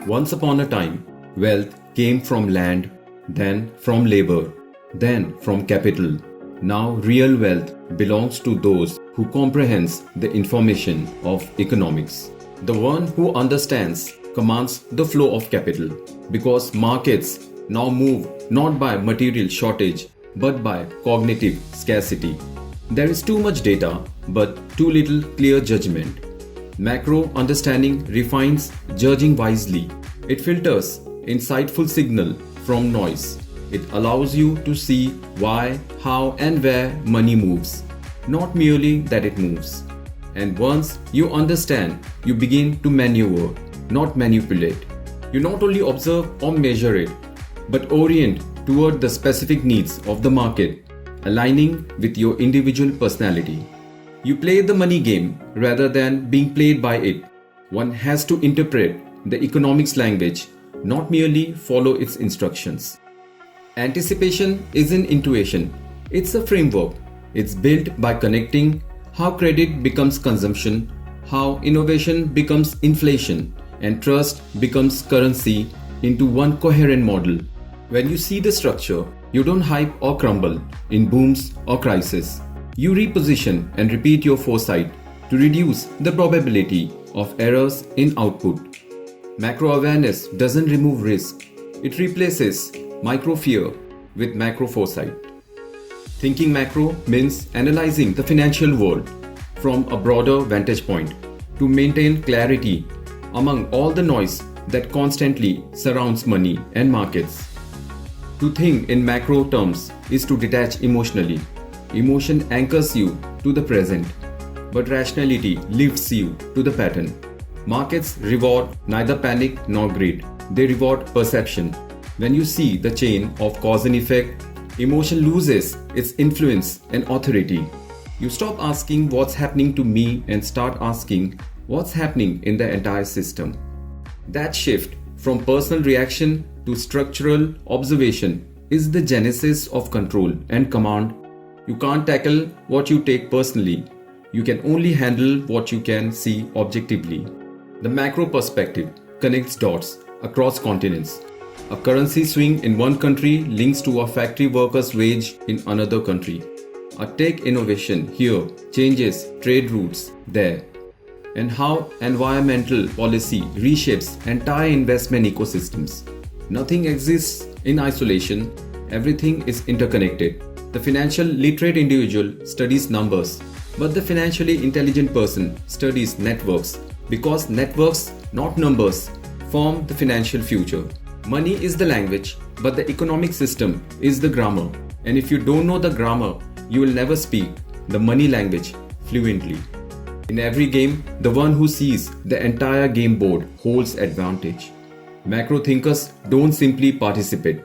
Once upon a time, wealth came from land, then from labor, then from capital. Now real wealth belongs to those who comprehends the information of economics. The one who understands commands the flow of capital, because markets now move not by material shortage but by cognitive scarcity. There is too much data but too little clear judgment. Macro understanding refines judging wisely. It filters insightful signal from noise. It allows you to see why, how and where money moves, not merely that it moves. And once you understand, you begin to maneuver, not manipulate. You not only observe or measure it, but orient toward the specific needs of the market, aligning with your individual personality. You play the money game rather than being played by it. One has to interpret the economics language, not merely follow its instructions. Anticipation isn't intuition, it's a framework. It's built by connecting how credit becomes consumption, how innovation becomes inflation, and trust becomes currency into one coherent model. When you see the structure, you don't hype or crumble in booms or crises. You reposition and repeat your foresight to reduce the probability of errors in output. Macro awareness doesn't remove risk, it replaces micro fear with macro foresight. Thinking macro means analyzing the financial world from a broader vantage point to maintain clarity among all the noise that constantly surrounds money and markets. To think in macro terms is to detach emotionally. Emotion anchors you to the present, but rationality lifts you to the pattern. Markets reward neither panic nor greed. They reward perception. When you see the chain of cause and effect, emotion loses its influence and authority. You stop asking what's happening to me and start asking what's happening in the entire system. That shift from personal reaction to structural observation is the genesis of control and command. You can't tackle what you take personally. You can only handle what you can see objectively. The macro perspective connects dots across continents. A currency swing in one country links to a factory worker's wage in another country. A tech innovation here changes trade routes there. And how environmental policy reshapes entire investment ecosystems. Nothing exists in isolation. Everything is interconnected. The financial literate individual studies numbers, but the financially intelligent person studies networks, because networks, not numbers, form the financial future. Money is the language, but the economic system is the grammar. And if you don't know the grammar, you will never speak the money language fluently. In every game, the one who sees the entire game board holds advantage. Macro thinkers don't simply participate.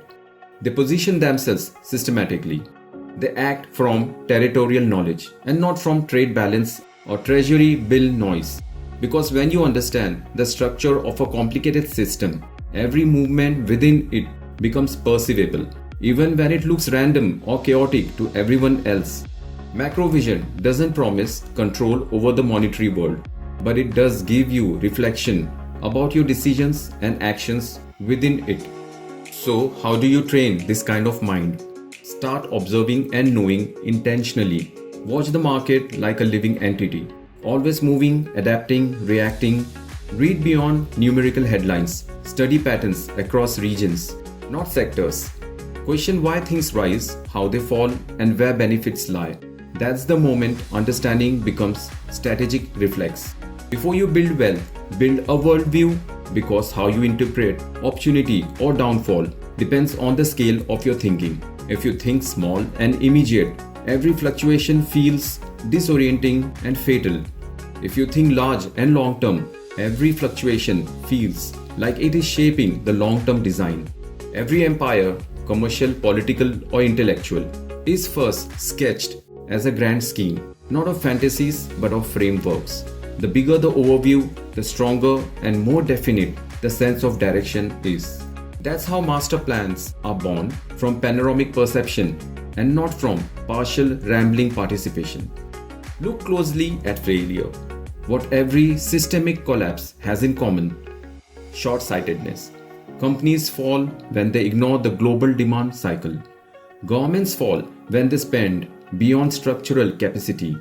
They position themselves systematically. They act from territorial knowledge and not from trade balance or treasury bill noise. Because when you understand the structure of a complicated system, every movement within it becomes perceivable, even when it looks random or chaotic to everyone else. Macro vision doesn't promise control over the monetary world, but it does give you reflection about your decisions and actions within it. So, how do you train this kind of mind? Start observing and knowing intentionally. Watch the market like a living entity, always moving, adapting, reacting. Read beyond numerical headlines. Study patterns across regions, not sectors. Question why things rise, how they fall, and where benefits lie. That's the moment understanding becomes strategic reflex. Before you build wealth, build a worldview, because how you interpret opportunity or downfall depends on the scale of your thinking. If you think small and immediate, every fluctuation feels disorienting and fatal. If you think large and long term, every fluctuation feels like it is shaping the long-term design. Every empire, commercial, political, or intellectual, is first sketched as a grand scheme, not of fantasies but of frameworks. The bigger the overview, the stronger and more definite the sense of direction is. That's how master plans are born, from panoramic perception and not from partial rambling participation. Look closely at failure. What every systemic collapse has in common: short-sightedness. Companies fall when they ignore the global demand cycle. Governments fall when they spend beyond structural capacity.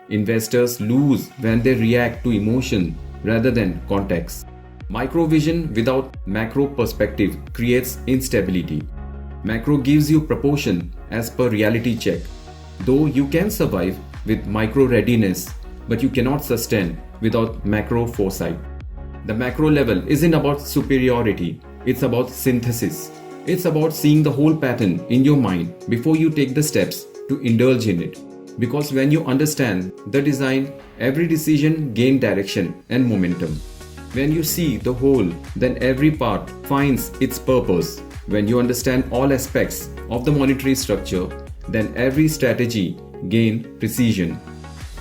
Investors lose when they react to emotion rather than context. Microvision without macro perspective creates instability. Macro gives you proportion as per reality check. Though you can survive with micro readiness, but you cannot sustain without macro foresight. The macro level isn't about superiority, it's about synthesis. It's about seeing the whole pattern in your mind before you take the steps to indulge in it. Because when you understand the design, every decision gains direction and momentum. When you see the whole, then every part finds its purpose. When you understand all aspects of the monetary structure, then every strategy gains precision.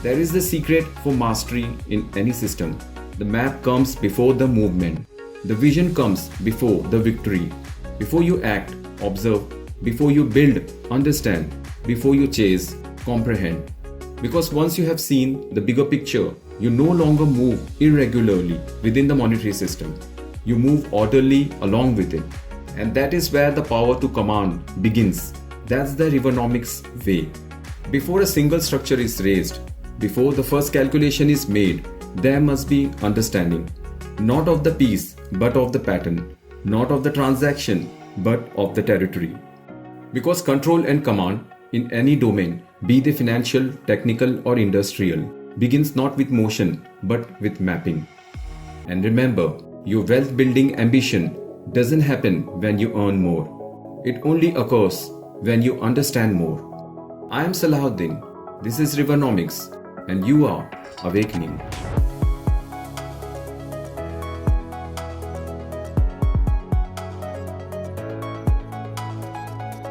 There is the secret for mastery in any system. The map comes before the movement. The vision comes before the victory. Before you act, observe. Before you build, understand. Before you chase, comprehend. Because once you have seen the bigger picture, you no longer move irregularly within the monetary system. You move orderly along with it. And that is where the power to command begins. That's the Rivonomics way. Before a single structure is raised, before the first calculation is made, there must be understanding. Not of the piece, but of the pattern. Not of the transaction, but of the territory. Because control and command in any domain, be they financial, technical, or industrial, begins not with motion but with mapping. And remember, your wealth building ambition doesn't happen when you earn more. It only occurs when you understand more. I am Salahuddin. This is Rivonomics, and you are awakening.